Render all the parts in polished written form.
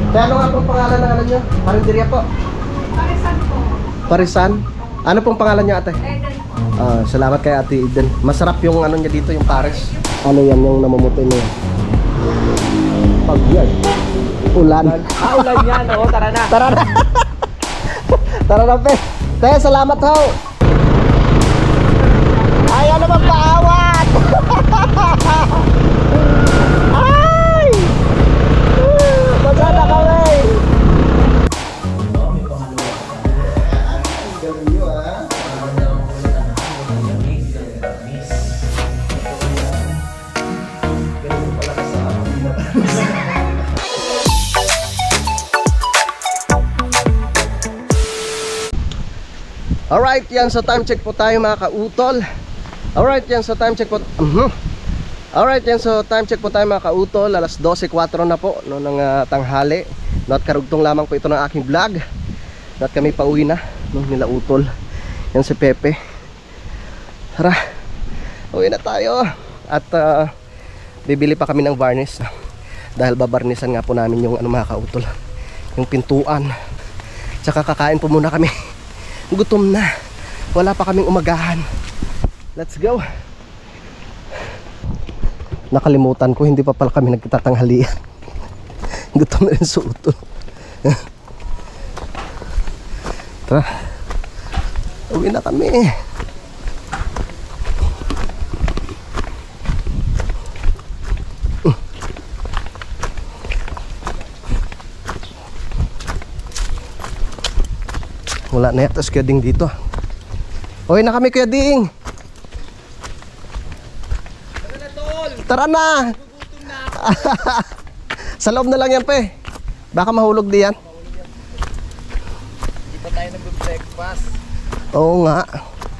Kaya ano nga pong pangalan ng ano nyo? Parinderya po? Parisan po. Parisan? Ano pong pangalan nyo ate? Eden po. Salamat kay Ate Eden. Masarap yung ano niya dito, yung pares. Ano yan yung namumutoy niya? Pag yan. Ulan. Ulan yan, oo, tara na. Tara na. Tara na, pe. Te, salamat ho. Ayaw naman paawat. Ay! Basa na kami. Alright, yan, so time check po tayo mga kautol. Alright, yan, so time check po. Alright, yan, so time check po tayo mga kautol. Alas 12:04 na po no, ng tanghali. Not karugtong lamang po ito ng aking vlog. Not kami pauwi na no, nila utol. Yan si Pepe. Tara, uwi na tayo. At bibili pa kami ng varnish dahil babarnisan nga po namin yung ano mga kautol, yung pintuan. Tsaka kakain po muna kami. Gutom na. Wala pa kaming umagahan. Let's go. Nakalimutan ko, hindi pa pala kami nagtatanghalian. Gutom na rin sa utol. Tara. Uwi na kami. Wala na yata si Kuya Ding dito. Uwi na kami, Kuya Ding. Tara na, tol. Tara na. Gugutom na. Sa loob na lang yan, pe. Baka mahulog di yan. Hindi pa tayo nag-breakfast. Oo nga.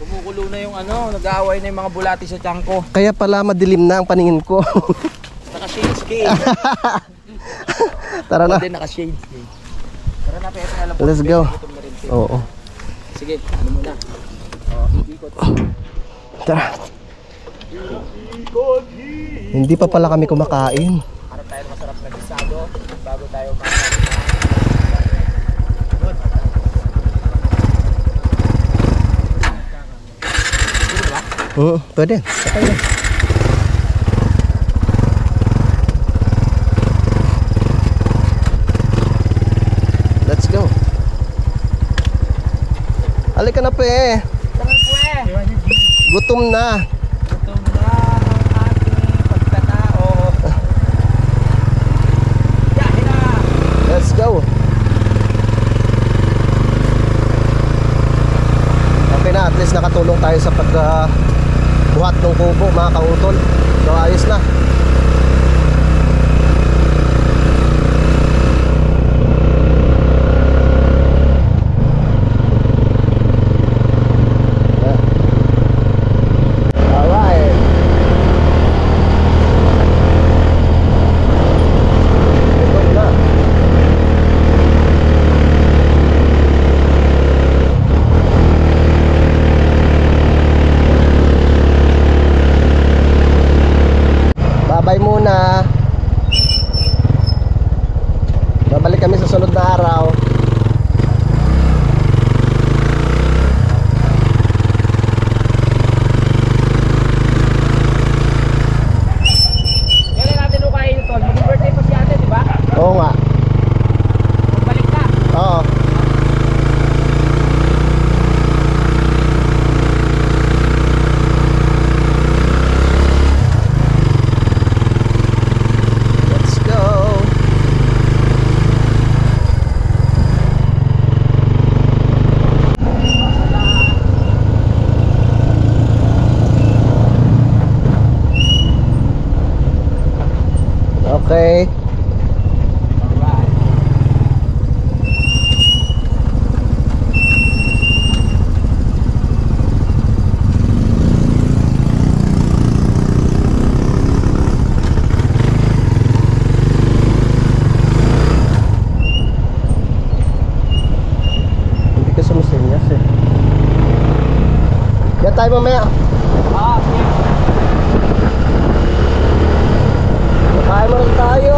Kumukulo na yung ano, nag-aaway na yung mga bulati sa tiyan ko. Kaya pala madilim na ang paningin ko. Naka-shades cake. Tara na. Ako din naka-shades cake. Tara na, Pepe. Alam ko, Let's go. gutom na rin siya. Oo. Sige, ano muna. Ikot. Tara. Hindi pa pala kami kumakain. Harap tayo ng masarap na gisado bago tayo Pwede. Sakay na. Let's go. Halika na, pe. Tara po eh. Gutom na. Gutom na ang ating pagkatao. Yahin na. Let's go. Okay na, at least nakatulong tayo sa pagbuhat ng kubo mga kautol. So ayos na. Babay muna. Babalik kami sa sunod na araw. Kailan natin ukain ito? Mag-birthday pa si ate, di ba? Oo nga. Magbalik na. Oo. Let's go. Okay. Alright. Hindi ka sumusenyas eh. Yan tayo mamaya. Sige. Kakain mo lang tayo.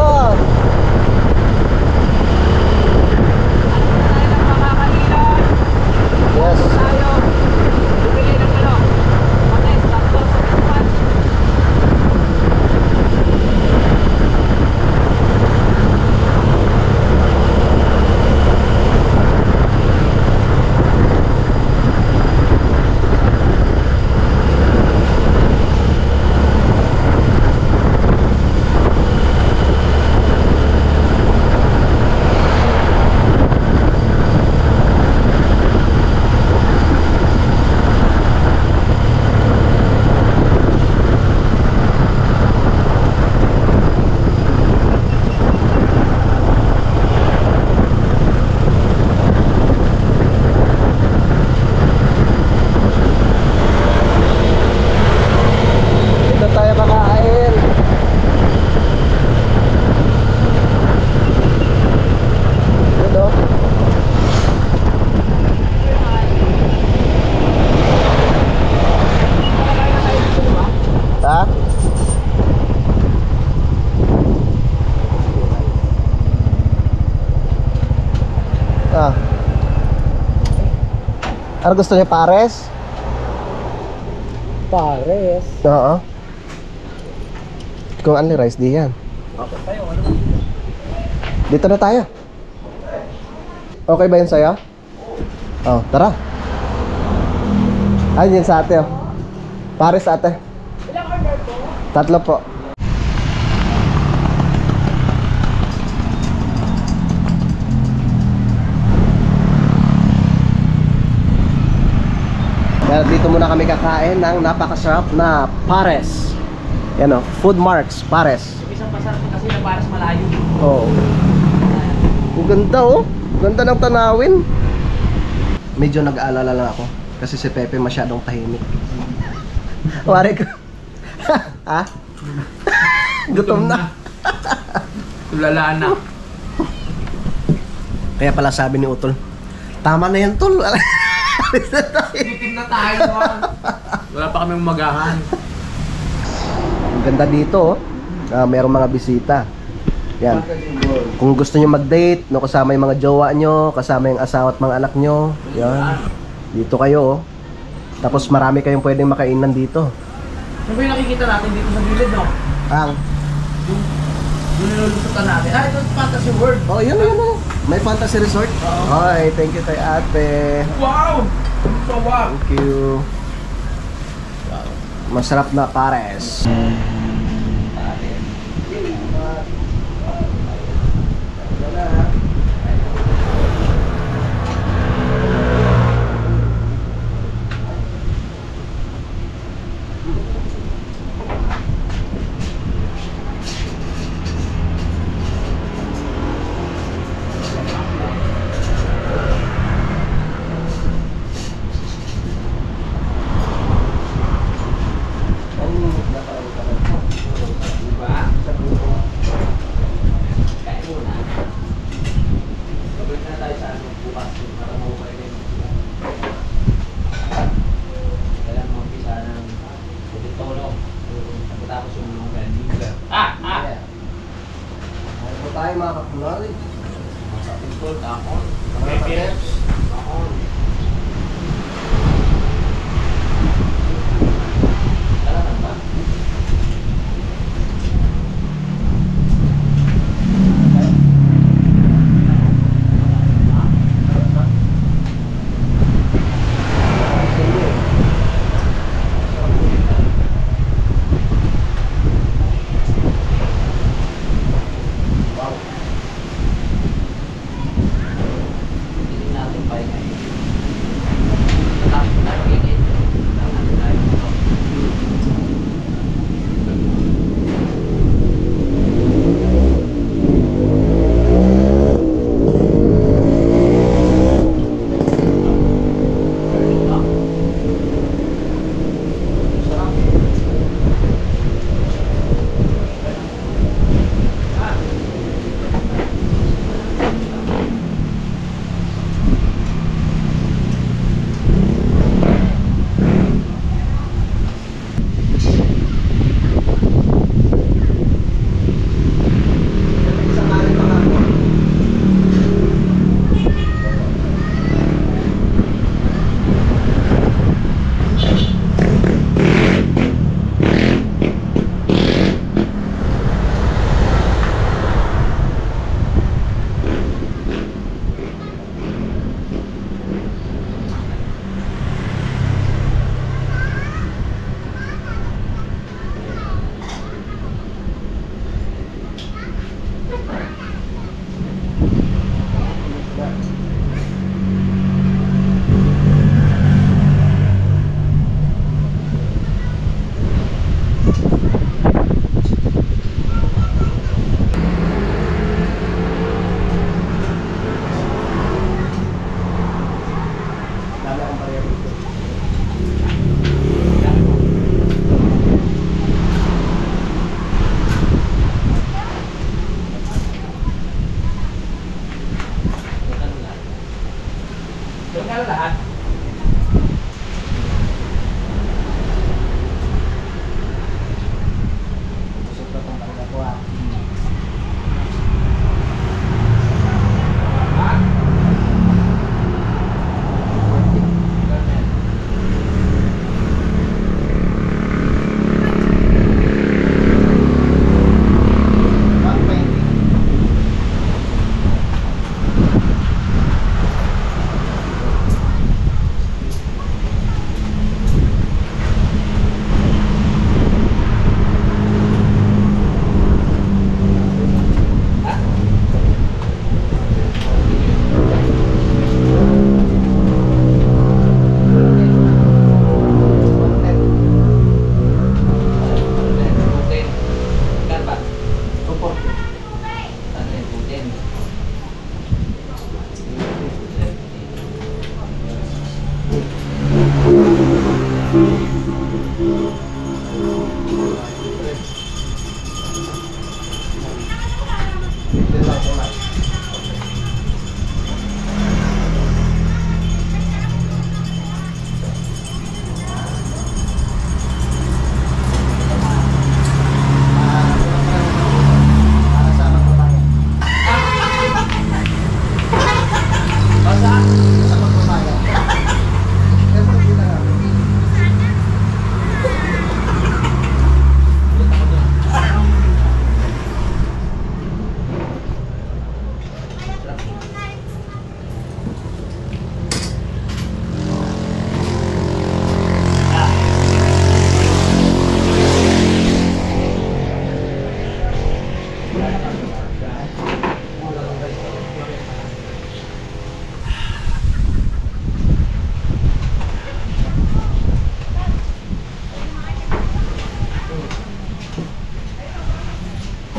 Ano gusto niyo, pares? Pares. Oo. Kung only rice, di yan. Okay tayo, ano? Dito na tayo. Okay ba yun sa'yo? Oh, tara. Ay, yun sa ate, oh. Pares ate. Ilang order po? 3 po. Kaya dito muna kami kakain ng napakasarap na pares. Yan o, Food Marks, pares. Isang pasarap kasi na pares malayo. Oo. Ang ganda oh. Ganda ng tanawin. Medyo nag-aalala lang ako kasi si Pepe masyadong tahimik. Wari ko. Ha? Gutom na. Tulalaan na. Kaya pala sabi ni Utol, tama na yan tol. Alis na tayo. Titim na tayo naman. Wala pa kaming umagahan. Ang ganda dito oh. Merong mga bisita. Yan. Kung gusto nyo mag-date, no, kasama yung mga jowa nyo, kasama yung asawa at mga anak nyo, yan. Dito kayo oh. Tapos marami kayong pwedeng makainan dito. Ano ba yung nakikita natin dito sa gilid, no? Ang Yung nilulututan natin. Ah, ito yung fantasy world. oh, yun. May fantasy resort. Okay, thank you kay ate. Wow! So wow! Thank you. Masarap na pares. Tayo mga kapunari. Sa people, takon. Mga kateps. Takon. Talagang ba?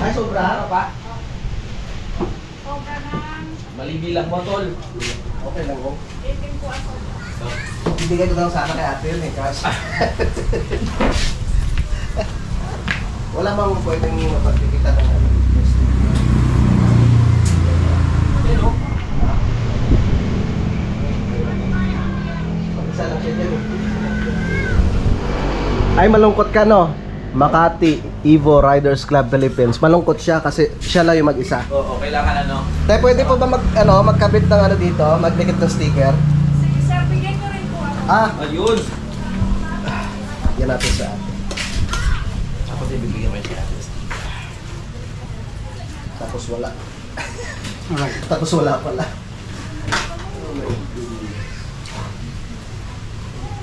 Ay, sobra. Ano pa? Sobra ng Malibilang mo, tol. Okay lang, oh. 18 po ako. Ibigay ko lang sana kay ate yun eh, kasi wala bang pwedeng mapagpipita ng ano? Ano? Mag-isa lang siya dyan eh. Ay, malungkot ka, no? Makati Evo Riders Club Philippines. Malungkot siya kasi siya lang yung mag-isa. Oo, kailangan ano? Tayo, pwede po ba magkabit ng ano dito? Magdikit ng sticker? Sige sir, bigyan ko rin po ako. Ah, Ayun! yan natin sa ate. Ako din bibigyan ko yung siya. Tapos wala. Tapos wala pala.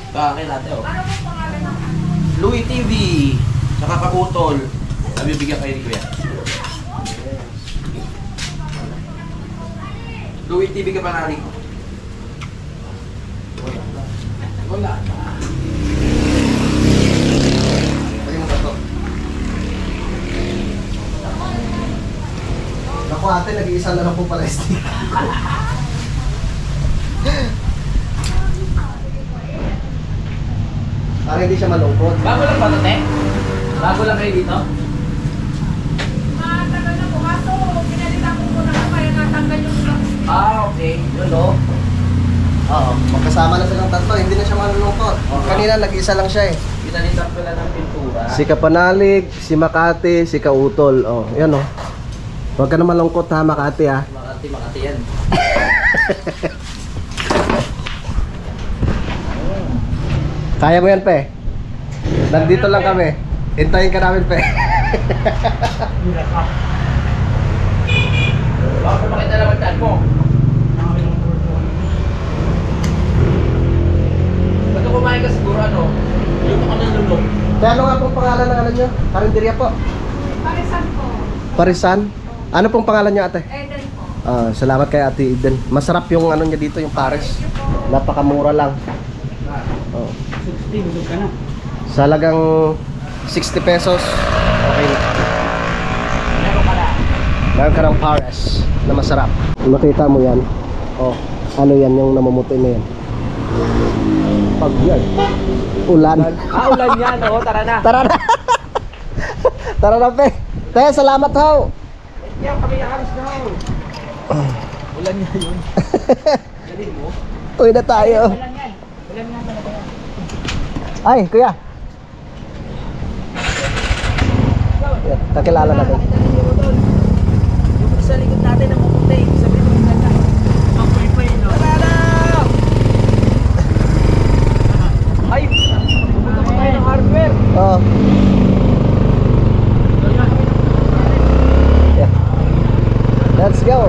Kakakin natin, oh. Ano po pangalan ng Louie TV! Saka Kaputol. Nabibigyan kayo ni Kuya. Louie TV ka pa nari. Wala na. Pwede mo ba ito? Naku ate, nag-iisa na lang po pala sticker. Para hindi siya malungkot. Bago lang ba ito, te? Bago lang kayo dito? matagal na po. Kaso, pinalitan ko muna po kaya natanggal yung ibang sticker. Ah, okay. Yun, oh. Oo, magkasama na silang tatlo, hindi na siya malulungkot. Oo. Kanina nag-isa lang siya eh. Pinalitan pala ng pintura. Si Kapanalig, si Makati, si Kautol. Oh, yan oh. Huwag ka na malungkot ha, Makati ha. Makati yan. Kaya mo yan, pe. Nandito lang kami. Hintayin ka namin, pe. Bakit pakita naman dyan mo? Ba't kumain ka siguro ano? Yung ako ng lulong. Kaya ano nga pong pangalan ng ano nyo? Karinderya po. Parisan po. Parisan. Ano pong pangalan nyo, ate? Eden po. Salamat kay Ate Eden. Masarap yung ano niya dito, yung Paris. Napakamura lang. Oh. 60, busog ka na. Sa halagang 60 pesos, okay na. Meron ka na. Meron ka ng Paris na masarap. Makita mo yan. Oh, ano yan yung namumuti na yan. Pag yan. Ulan. Ulan yan, oh. Tara na. Tara na. Tara na, pe. Te, salamat ho. Yan, kami alis na, oh. Ulan yan yun. Galing mo. Uwi na tayo. Ulan yan. Ulan nga talaga yan. Ay, kuya. Yan, kakilala na din. Yung sa likod natin ang maputi. Sabi mo yung ganda. Ang pay-pay, no? Tara na! Ay! Pupunta pa tayo ng hardware. Oh. Yeah. Let's go.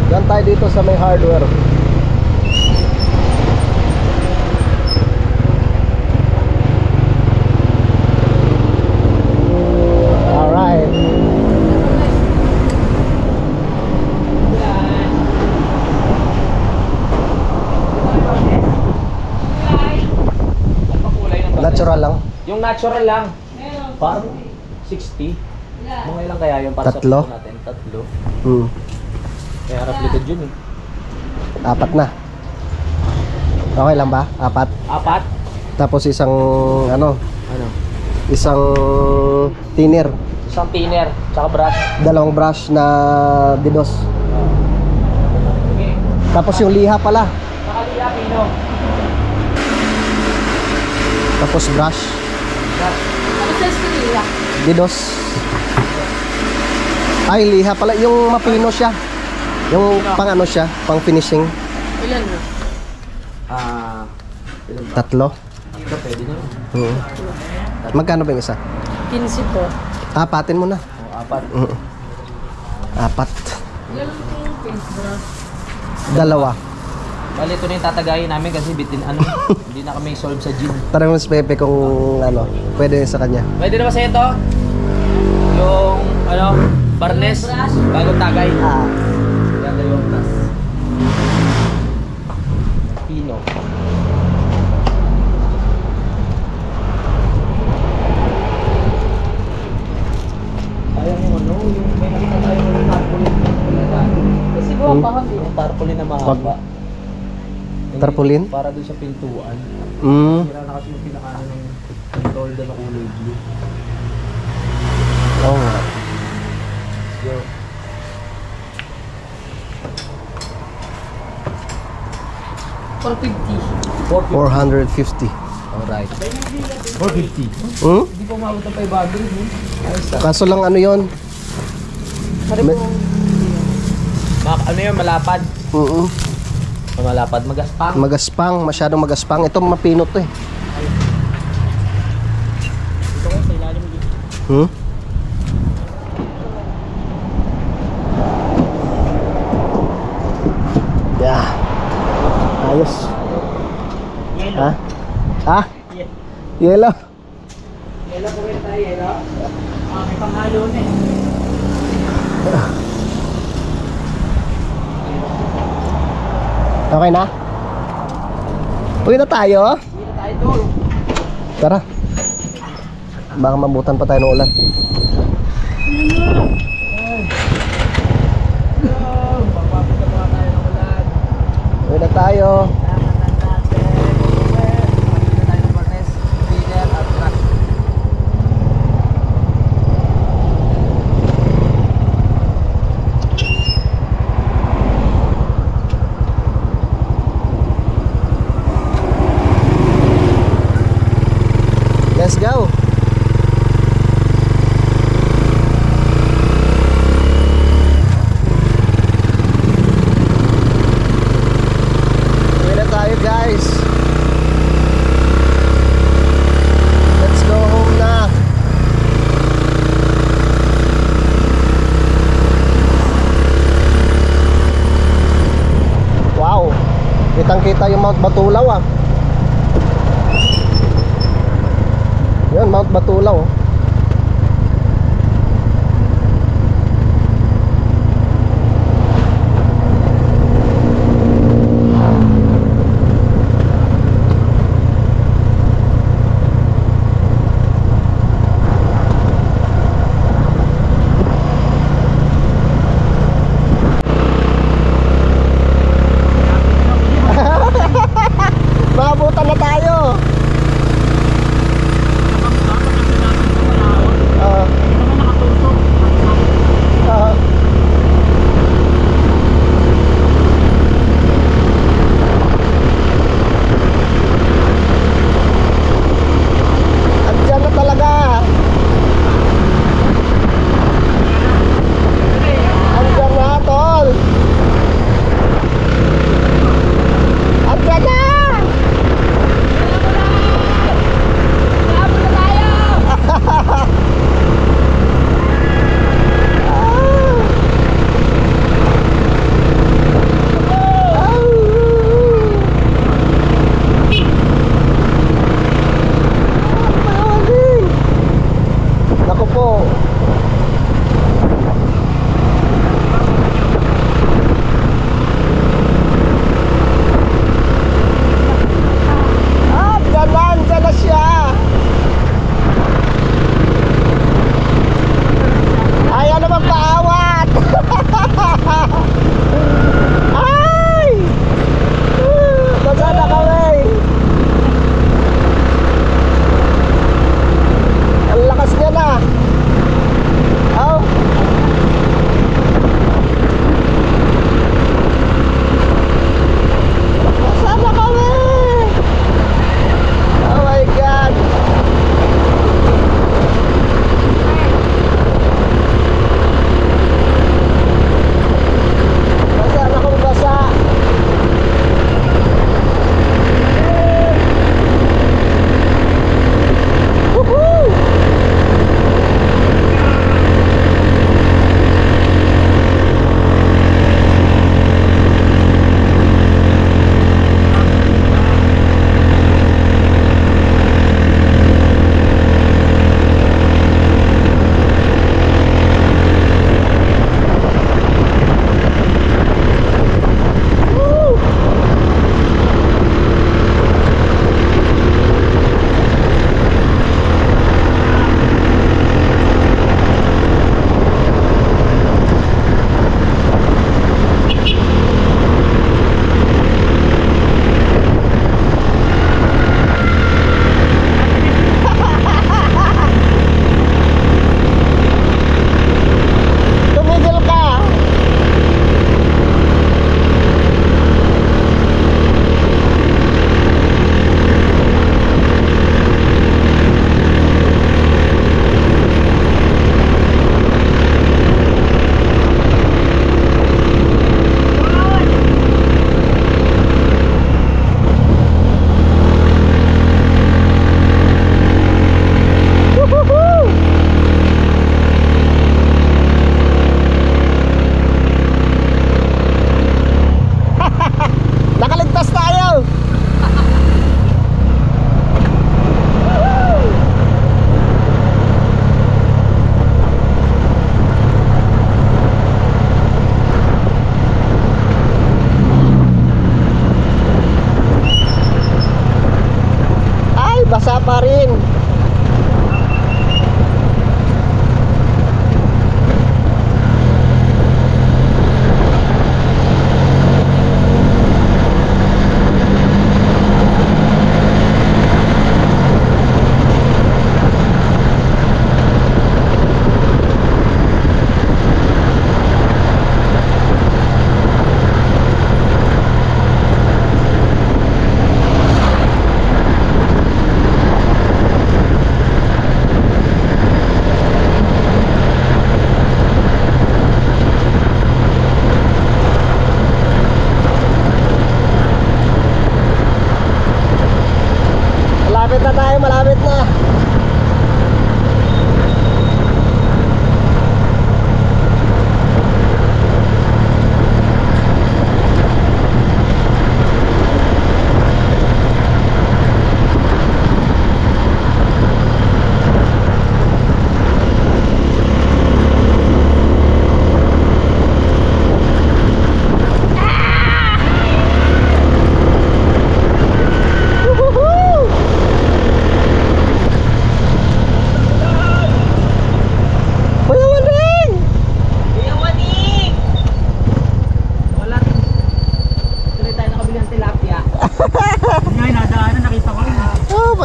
Diyan tayo dito sa may hardware. Alright. natural lang. Meron. Parang 60. Ilan? Mga ilang kaya yun para Tatlo? sa puso natin? Tatlo. Hmm. Kaya harap likod yun eh. 4 na. Okay lang ba? 4. 4? Tapos isang ano, Ano? isang thinner, Isang thinner, tsaka brush. 2 brush na didos. Okay. Tapos yung liha pala. Nakaliya, Pino. Tapos brush, Brush. Ano sa eskwela? didos. Ay, liha pala. Yung mapino siya. Yung pang ano siya, pang finishing. Ilan na? Ilan ba? 3. Ito pwede na yun. Oo. Magkano ba yung isa? 15 po. Apatin mo na. O, 4. 4. Ilan ang paintbrush? 2. Bali, ito na yung tatagayin namin kasi bitin ano, hindi na kami solve sa gym. Tara mo si Pepe kung ano, pwede sa kanya. Pwede na ba sa ito? Yung, ano, barnes, bagong tagay. Yan, 2 plus. Pino. Sayang yung ano, yung may nakita tayo ng tarpaulin. Kasi buwang kahapon. Yung tarpaulin na mahaba. Tarpaulin? Para doon sa pintuan. Hira na kasi yung pinakaano ng control doon na kulay blue. Oo nga. Yo. For 50. 450. Alright. 450. Hmm? Hindi pa umabot ng 500. Ayos na. Kaso lang ano yon? Me- Ano yun, malapad? Malapad, magaspang. Magaspang, masyadong magaspang. Ito mapino to eh. Ito ko sa ilalim dito. Hmm? Yeah. Ayos. Ha? Ha? Yellow. Yelo po rin tayo, yelo. May panghalo na eh. Okay na? Uwi na tayo? Hindi na tayo doon. Tara. Baka mabutan pa tayo ng ulan. Pagpapunta pa tayo ng ulan. Uwi na tayo. Nakatan natin. Pagpapunta tayo ng barnes, thinner at brush. Let's go. Uwi na tayo guys. Let's go home na. Wow. Kitang-kita yung Mount Batulaw ah. Yan, Mount Batulaw. Maabutan na tayo.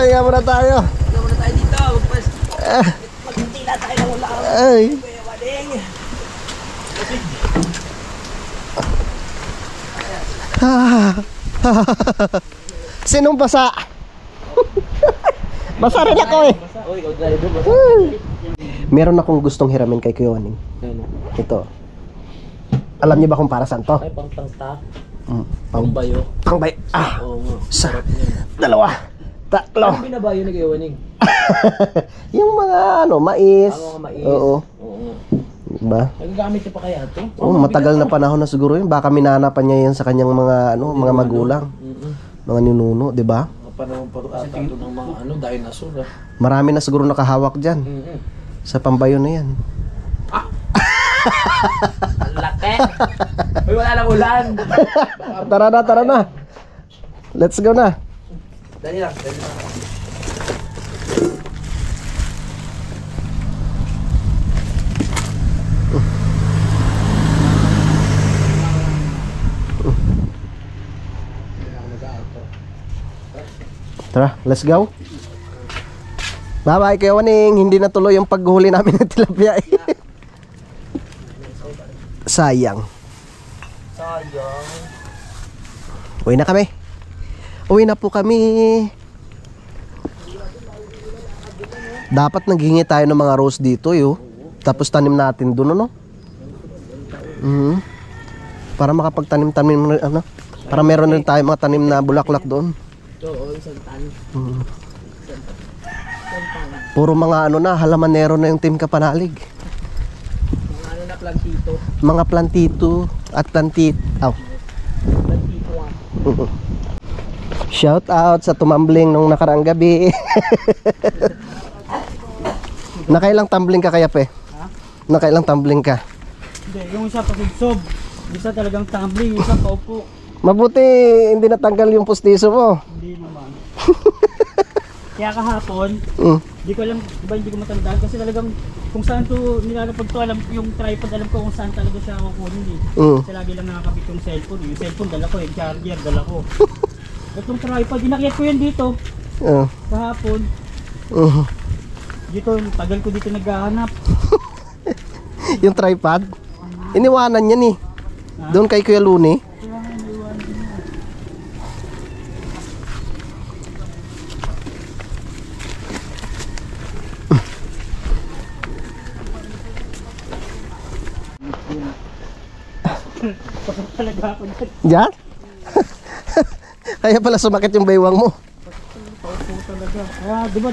pahinga muna tayo. Ikaw muna tayo dito. Ah, Magtila tayo ng ulam. ay. Kuya Wading. Sinong basa? Basa rin ako eh. Oh, ikaw driver ba? Meron akong gustong hiramin kay Kuya Waning. Ano? Ito. Alam niyo ba kung para saan to? Ay, pang tangta. Pang Bayo. pangbay. Ah, Oo nga. sa Sarap niyan. dalawa, tatlo. Ano binabayo ni Kuya Waning? Yung mga ano, mais. Ang mga mais. Oo. Oo nga. Diba? Nagagamit niya pa kaya ito? Oh, matagal na panahon na siguro yun. Baka minanapan niya yan sa kanyang mga ano, mga magulang, mga ninuno, 'di ba? Panahon pa ata ito ng mga ano, dinosaur ah. Marami na siguro nakahawak diyan sa pambayo na yan. Ang laki! Uy, wala lang ulan! Tara na. Let's go na. Dali lang, dali lang. Tara, let's go. Bye-bye, Kuya Waning. Hindi na tuloy yung paghuli namin ng tilapia eh. Sayang. Uwi na kami. Uwi na po kami. Dapat naghingi tayo ng mga rose dito yo. Tapos tanim natin doon ano? Para makapagtanim-tanim ano? Para meron rin tayo mga tanim na bulaklak doon. Oo, isang tan. Puro mga ano na, halamanero na yung Team Kapanalig. Mga ano na plantito. Mga plantito at Plantito ah. Shout out sa tumambling nung nakaraang gabi. Nakailang tumbling ka kaya pe? Ha? Nakailang tumbling ka? Hindi, yung isa pasubsob. Isa talagang tumbling, yung isa paupo. Mabuti hindi natanggal yung pustiso mo. Hindi naman. Kaya kahapon, di ko alam, diba hindi ko matandaan kasi talagang kung saan to nilalapag to, alam yung tripod, alam ko kung saan talaga siya kukunin eh. Kasi lagi lang nakakabit yung cellphone. Yung cellphone dala ko, yung charger dala ko. Itong tripod, inakyat ko yan dito kahapon. Dito, tagal ko dito naghahanap. Yung tripod? Iniwanan yan eh. Doon kay Kuya Luni. Kaya nga naiwan ko na. Pasok talaga ako dyan. Diyan? Kaya pala sumakit yung baywang mo. Paupo talaga. Kaya di ba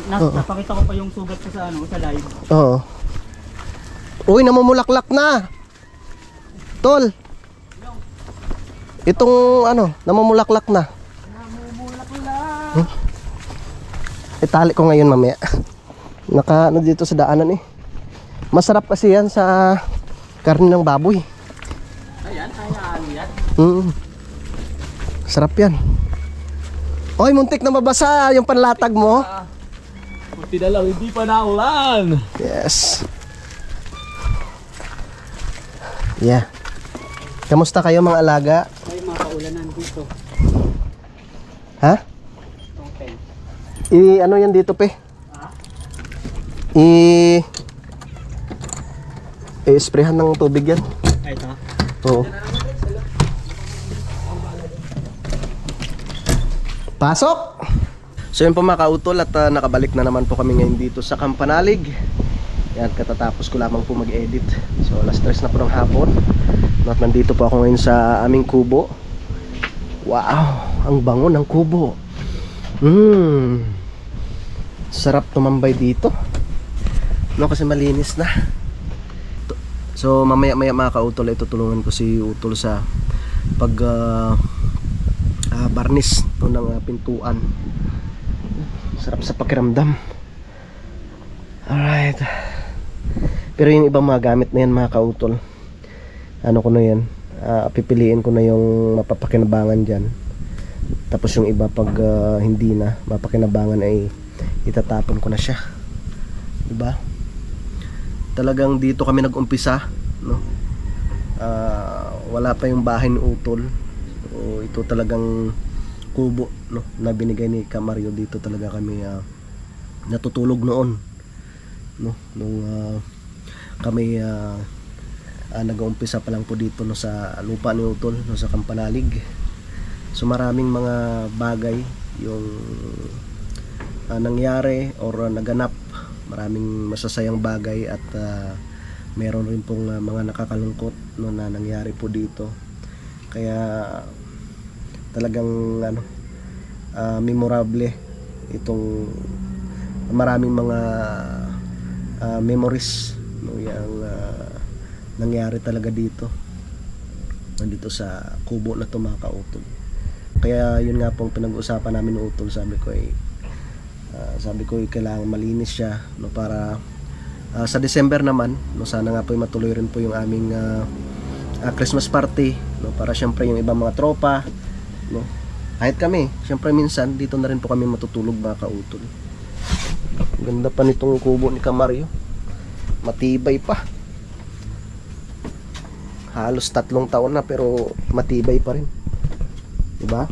napakita ko pa yung sugat ko sa sa live. Oo. Uy, namumulaklak na. Tol. Itong ano, namumulaklak na. Itali ko ngayon mamaya. Naka ano dito sa daanan eh. Masarap kasi yan sa karne ng baboy. Ayan, ano yan? Sarap yan. Oy, muntik na mabasa yung panlatag mo. Buti na lang, hindi pa naulan. Yes. Yeah. Kamusta kayo mga alaga? Ay, mga kaulanan dito. Ha? Okay. Ano yan dito pe? I-sprayhan ng tubig yan. Ay, ito. Oo. Pasok! So yun po mga kautol at nakabalik na naman po kami ngayon dito sa Kampanalig. Yan, katatapos ko lamang po mag-edit. So alas 3 na po ng hapon. At nandito po ako ngayon sa aming kubo. Wow! Ang bango ng kubo. Sarap tumambay dito. No, kasi malinis na. So mamaya-maya mga kautol, itutulungan ko si Utol sa pag barnis to ng pintuan. Sarap sa pakiramdam. Alright. Pero yung ibang mga gamit na yan mga kautol, ano ko na yan, pipiliin ko na yung mapapakinabangan dyan. Tapos yung iba pag hindi na mapakinabangan ay itatapon ko na siya. Diba? Talagang dito kami nag-umpisa, no? Wala pa yung bahay ni Utol. So ito talagang kubo, no, na binigay ni Kamario. Dito talaga kami natutulog noon, no, nung kami nag-uumpisa pa lang po dito, no, sa lupa ni Utol, no, sa Kampanalig. So maraming mga bagay yung nangyari or naganap, maraming masasayang bagay at meron rin pong mga nakakalungkot, no, na nangyari po dito. Kaya talagang memorable itong maraming mga memories, no, yung nangyari talaga dito sa kubo na to, mga kautol. Kaya yun nga pong pinag-uusapan namin ng Utol. Sabi ko kailangan malinis siya, no, para sa December naman, no, sana nga po matuloy rin po yung aming Christmas party, no, para syempre yung ibang mga tropa, no, kahit kami syempre minsan dito na rin po kami matutulog, mga kautol. Ganda pa nitong kubo ni Kamario, matibay pa, halos 3 taon na pero matibay pa rin, diba?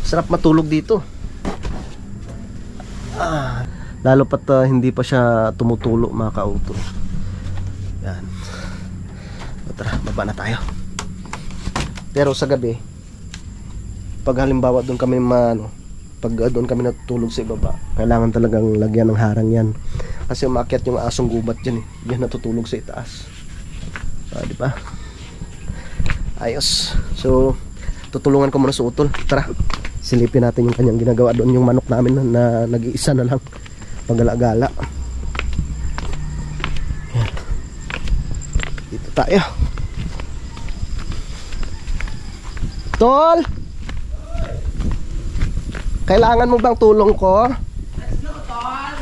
Sarap matulog dito, lalo pat hindi pa siya tumutulo, mga kautol. Yan, tara, baba na tayo. Pero sa gabi, pag halimbawa doon kami pag doon kami natutulog sa ibaba, kailangan talagang lagyan ng harang yan, kasi umakyat yung asong gubat dyan, yan natutulog sa itaas. Di ba? Ayos. So tutulungan ko muna sa Utol. Tara, silipin natin yung kanyang ginagawa doon, yung manok namin na nag-iisa na lang, paggala-gala. Yan. Dito tayo. Tol, kailangan mo bang tulong ko? Let's go, Tol!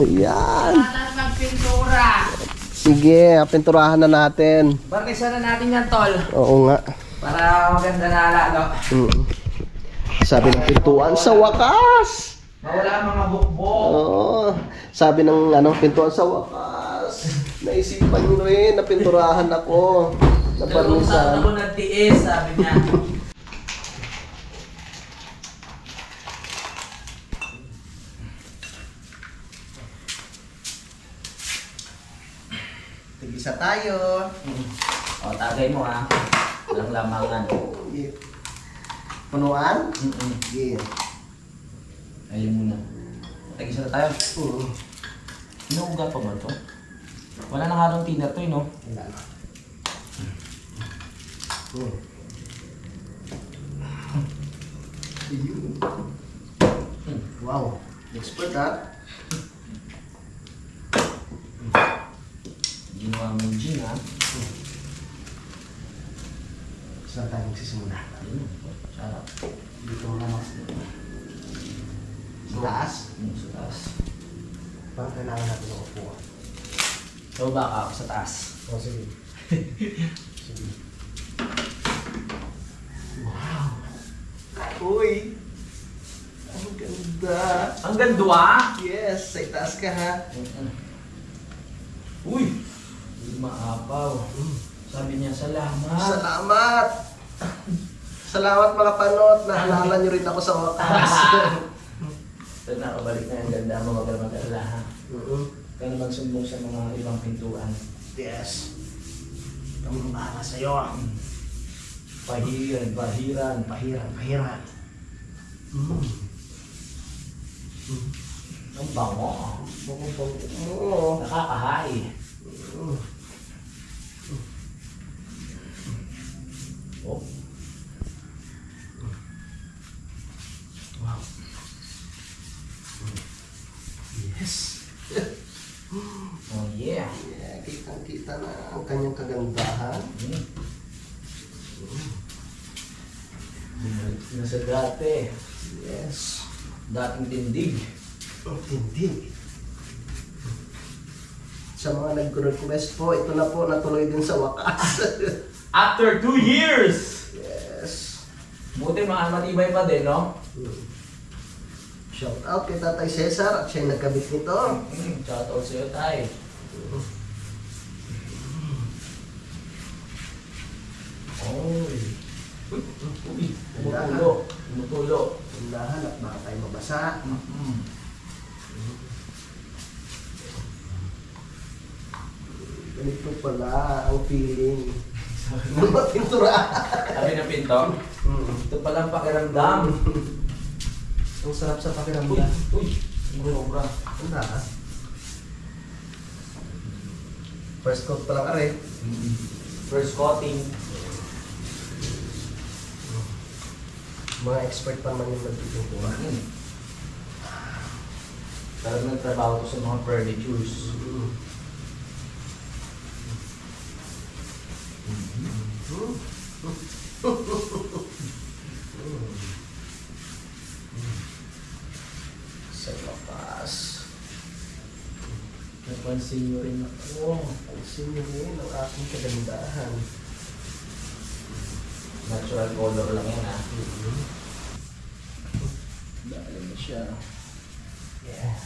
Ayan. Para magpintura! Sige, pinturahan na natin. Barnisan na natin yan, Tol. Oo nga. Para maganda na alaga. Sabi ng pintuan, sa wakas! Mawala mga bukbok. Oo. Sabi ng pintuan, sa wakas, naisipan nyo rin na pinturahan ako. Dalawang taon ako nagtiis, sabi niya. Tig-isa tayo. O, tagay mo ha. Walang lamangan. Punuan? Yeah. Ayun muna. Tag-isa na tayo. Inuuga pa ba ito? Wala nang halong tiner to, no? Wala na. Wow. Expert, ha? Ginawa mo gin, ha? Saan tayo magsisimula? Ayun. Sarap. Dito muna, Max. Sa taas? Sa taas. Parang kailangan natin ng upuan. So, baka ako sa taas. Oh, sige. Sige. Wow! Uy! Ang ganda! Ang gandwa! Yes! Sa itaas ka, ha? Uy! Hindi maapaw. Sabi niya, salamat. Salamat! Salamat, mga panot! Naalala niyo rin ako sa wakas. So, nakabalik na yung ganda mo, mag-alala, ha? Kaya magsumbong sa mga ibang pintuan. Yes. Ang bahala sa'yo. Pahiran, pahiran. Pahiran. Ang bango. Oo. Nakakahay. Oh. Wow. Yes. Oh yeah. Yeah, kitang-kita na ang kanyang kagandahan. Na sa dati. Yes. Dating tindig. Ang tindi. Sa mga nag-request po, ito na po, natuloy din sa wakas. After 2 years! Yes. Buti matibay pa din, no? Shout out kay Tatay Cesar at siya'y nagkabit nito. Shoutout sa'yo, tay. Oy. Tumutulo. Tumutulo. Tindahan at baka tayo mabasa. Ganito pala ang feeling. Mga pintura. Sabi ng pinto. Ito palang pakiramdam. Ang sarap sa pakiramdam. Uy! Sobra. Ang taas. First coat pa lang are. First coating. Mga expert pa naman yung nagpipintura. Talagang nagtrabaho ko sa mga furnitures. Sa lapas. Napansin nyo rin ako. Pansin nyo rin ang aking kagandahan. Natural color lang yan ha. Dahil na siya. Yeah.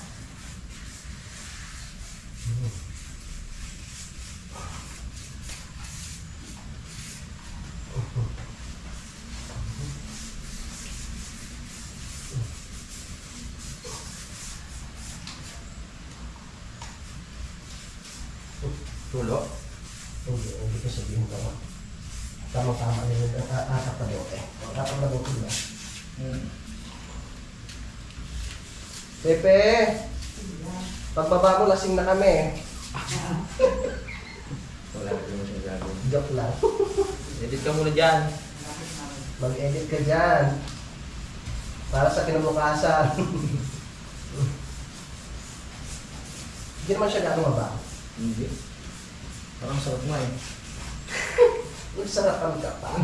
Tulo? Hindi ko sabihin ko. Tama-tama na yun. Atak na bote. Atak na bote na. Pepe! Pagbaba mo, lasing na kami. Wala ko naman siya gagawin. Joke lang. Edit ka muna dyan. Mag-edit ka dyan. Para sa kinabukasan. Hindi naman siya gano'ng maba. Hindi. Parang sarap nga eh. Nagsarapan ka pa.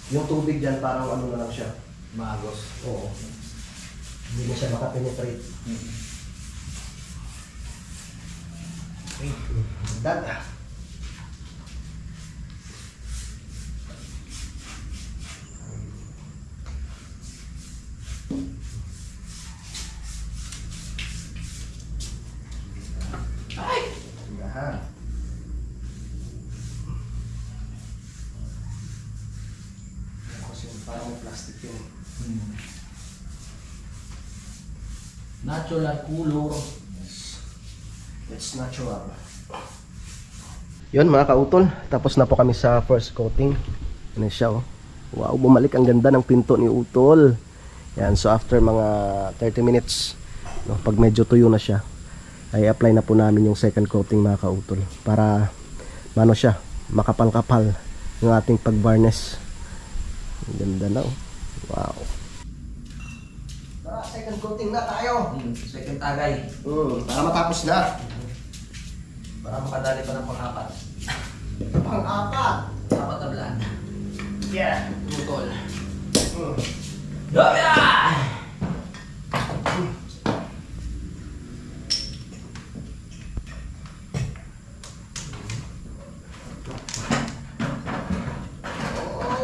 Yung tubig dyan parang ano na lang siya. Maagos. Oo. Hindi na siya makapenetrate. Dad. Tindahan. Kasi parang may plastic yun. Natural color. It's natural. Yun mga kautol, tapos na po kami sa first coating. Ano siya oh. Wow, bumalik ang ganda ng pinto ni Utol. Yan, so after mga 30 minutes, no, pag medyo tuyo na siya, ay apply na po namin yung second coating mga kautol. Para, ano siya, makapal-kapal yung ating pag-varnish. Ang ganda na oh. Wow. Tara, second coating na tayo. Second tagay. Para matapos na. Para makadali pa ng pang-apat. Pang-apat. Apat na blan. Yeah. Tumutol. Dami na!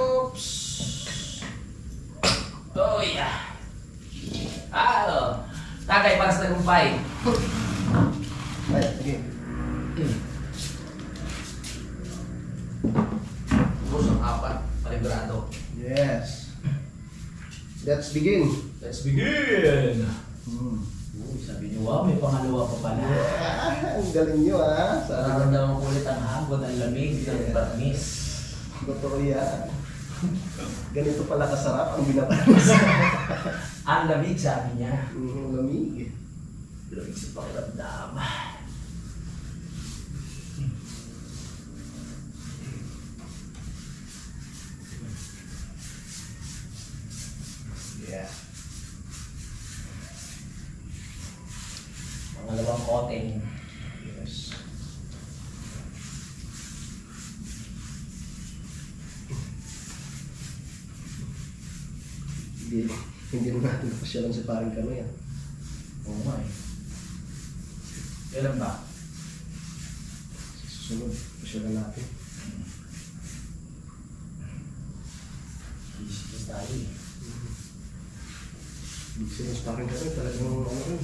Oops. Oh yeah! Tagay para sa tagumpay. Ay, sige. Ubus ang apat. Palibrado. Yes. Let's begin. Let's begin! Uy, sabi niyo, wow, may pangalawa pa pala. Ang galing nyo ah. Nararamdaman ko ulit ang hagod, ang lamig, ang barnis. Totoo yan. Ganito pala kasarap ang binabanis. Ang lamig, sabi niya. Lamig. Lamig sa pakiramdam. Yeah. Pangalawang coating. Yes. Hindi na natin napasyalan sa paring kami yan. Oo nga eh. Kailan ba? Sa susunod, pasyalan natin. Isip tayo eh. Sinus pa rin kami, talagang ano rin.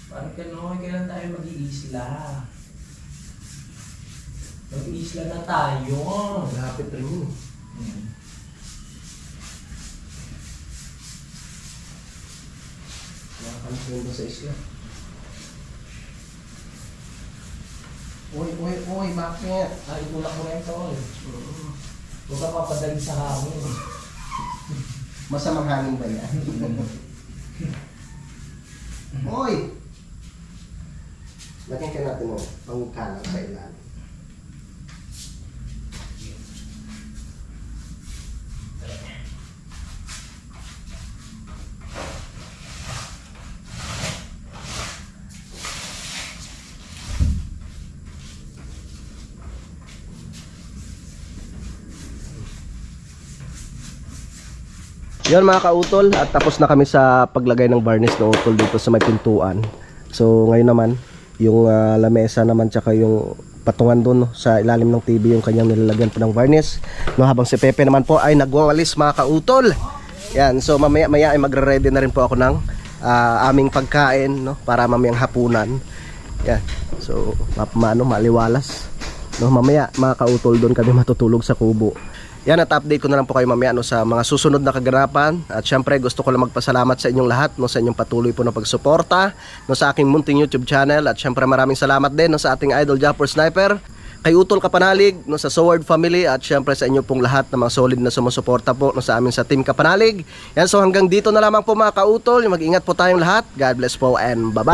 Parang kailan tayo mag-iisla? Mag-iisla na tayo. Malapit rin yun. Nakakalit rin sa isla. Uy, bakit? Ay, tulak mo rin tol. Huwag ka papadali sa hangin. Masamang hangin ba yan? Uy! Lagyan ka natin mo, pangkalang sa ilalim. Yun mga kautol, at tapos na kami sa paglagay ng varnish ng utol dito sa may pintuan. So ngayon naman, yung lamesa naman tsaka yung patungan doon sa ilalim ng TV yung kanyang nilalagyan po ng varnish. No, habang si Pepe naman po ay nagwawalis mga kautol. Yan, so mamaya ay magre-ready na rin po ako ng aming pagkain, no, para mamayang hapunan. Yan, so maliwalas. No, mamaya mga kautol doon kami matutulog sa kubo. Yan, at update ko na lang po kayo mamaya no, sa mga susunod na kaganapan. At syempre gusto ko lang magpasalamat sa inyong lahat no, sa inyong patuloy po na pagsuporta no, sa aking munting YouTube channel. At syempre maraming salamat din no, sa ating idol Japper Sniper, kay Utol Kapanalig no, sa Sword Family, at syempre sa inyo pong lahat na mga solid na sumusuporta po no, sa amin sa Team Kapanalig. Yan, so hanggang dito na lamang po mga kautol. Mag-ingat po tayong lahat. God bless po and bye-bye.